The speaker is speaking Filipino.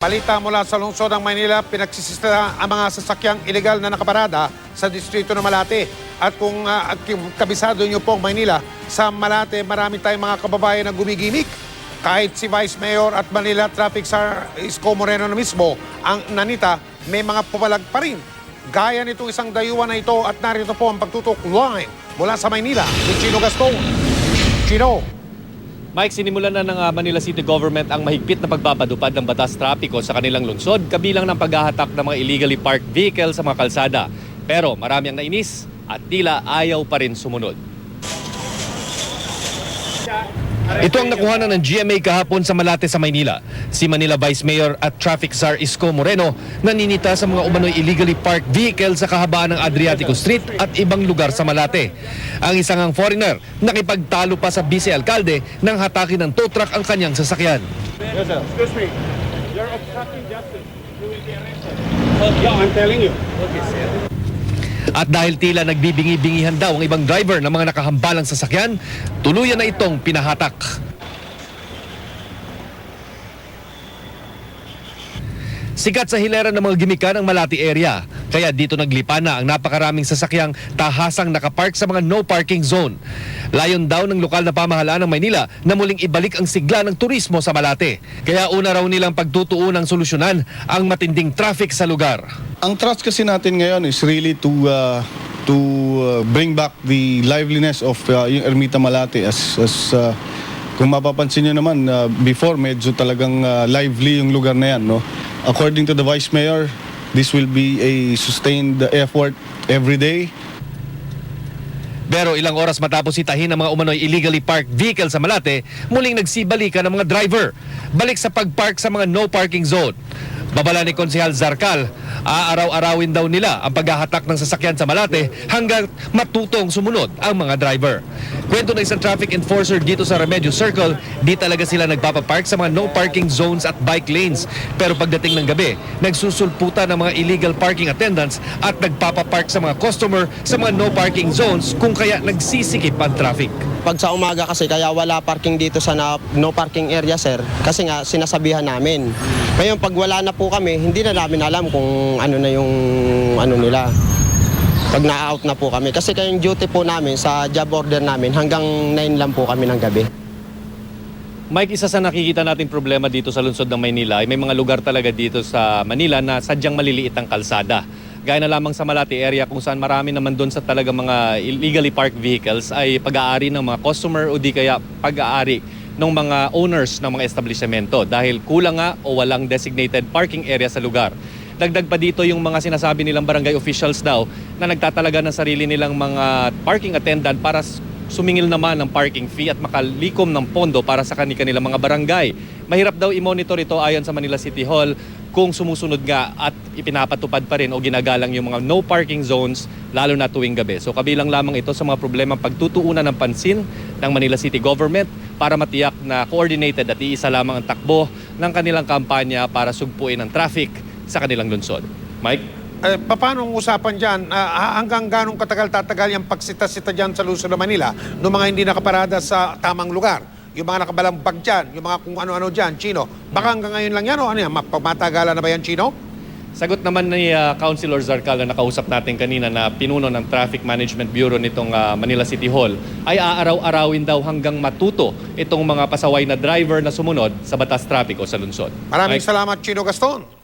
Balita mula sa lungsod ng Maynila, pinagsisista ang mga sasakyang ilegal na nakaparada sa distrito ng Malate. At kung kabisado nyo po ang Maynila, sa Malate marami tayong mga kababayan na gumigimik. Kahit si Vice Mayor at Manila Traffic Czar Isko Moreno na mismo, ang nanita, may mga pumalag pa rin. Gaya nitong isang dayuhan na ito at narito po ang pagtutok live mula sa Maynila ni Chino Gaston. Chino. Mike, sinimulan na ng Manila City Government ang mahigpit na pagpapadupad ng batas trapiko sa kanilang lungsod, kabilang ng paghahatak ng mga illegally parked vehicles sa mga kalsada. Pero marami ang nainis at tila ayaw pa rin sumunod. Ito ang nakuhanan ng GMA kahapon sa Malate sa Maynila. Si Manila Vice Mayor at Traffic Czar Isko Moreno naninita sa mga umano'y illegally parked vehicles sa kahabaan ng Adriatico Street at ibang lugar sa Malate. Ang isang foreigner nakipagtalo pa sa vice-alkalde nang hatakin ng tow truck ang kanyang sasakyan. Yes, sir. Excuse me. You're obstructing justice. You will be arrested. Yeah, I'm telling you. Okay, sir. At dahil tila nagbibingi-bingihan daw ang ibang driver ng mga nakahambalang sasakyan, tuluyan na itong pinahatak. Sikat sa hilera ng mga gimikan ang Malate area, kaya dito naglipa na ang napakaraming sasakyang tahasang nakapark sa mga no parking zone. Layon daw ng lokal na pamahalaan ng Maynila na muling ibalik ang sigla ng turismo sa Malate. Kaya una raw nilang pagtutuunang solusyonan ang matinding traffic sa lugar. Ang thrust kasi natin ngayon is really to bring back the liveliness of yung Ermita Malate as kung mapapansin niyo naman before medyo talagang lively yung lugar na yan, no. According to the Vice Mayor, this will be a sustained effort every day. Pero ilang oras matapos itahin ang mga umano'y illegally parked vehicle sa Malate, muling nagsibalikan ang mga driver. Balik sa pagpark sa mga no parking zone. Babala ni Konsehal Zarcal, aaraw-arawin daw nila ang paghahatak ng sasakyan sa Malate hanggang matutong sumunod ang mga driver. Kwento ng isang traffic enforcer dito sa Remedios Circle, di talaga sila nagpapapark sa mga no parking zones at bike lanes. Pero pagdating ng gabi, nagsusulputan ng mga illegal parking attendants at nagpapapark sa mga customer sa mga no parking zones kung kaya nagsisikip ang traffic. Pag sa umaga kasi kaya wala parking dito sa no parking area, sir, kasi nga sinasabihan namin. Ngayon pag wala na po kami, hindi na namin alam kung ano na yung ano nila. Pag na-out na po kami. Kasi kayong duty po namin sa job order namin hanggang 9 lang po kami ng gabi. Mike, isa sa nakikita natin problema dito sa lungsod ng Maynila ay may mga lugar talaga dito sa Manila na sadyang maliliit ang kalsada. Gaya na lamang sa Malate area kung saan marami naman doon sa talaga mga illegally parked vehicles ay pag-aari ng mga customer o di kaya pag-aari ng mga owners ng mga establishmento dahil kulang nga o walang designated parking area sa lugar. Dagdag pa dito yung mga sinasabi nilang barangay officials daw na nagtatalaga ng sarili nilang mga parking attendant para sumingil naman ng parking fee at makalikom ng pondo para sa kanilang mga barangay. Mahirap daw i-monitor ito ayon sa Manila City Hall kung sumusunod nga at ipinapatupad pa rin o ginagalang yung mga no parking zones lalo na tuwing gabi. So kabilang lamang ito sa mga problema pagtutuunan ng pansin ng Manila City Government para matiyak na coordinated at iisa lamang ang takbo ng kanilang kampanya para sugpuin ang traffic sa kanilang lungsod. Mike? Paano ang usapan dyan? Hanggang ganong katagal tatagal yung pagsita-sita dyan sa Luzon, Manila ng mga hindi nakaparada sa tamang lugar? Yung mga nakabalambag dyan, yung mga kung ano-ano dyan, Chino. Baka hanggang ngayon lang yan o ano yan? Matagalan na ba yan, Chino? Sagot naman ni Councilor Zarcal na nakausap natin kanina na pinuno ng Traffic Management Bureau nitong Manila City Hall ay aaraw-arawin daw hanggang matuto itong mga pasaway na driver na sumunod sa batas trapiko sa lungsod. Maraming salamat, Chino Gaston.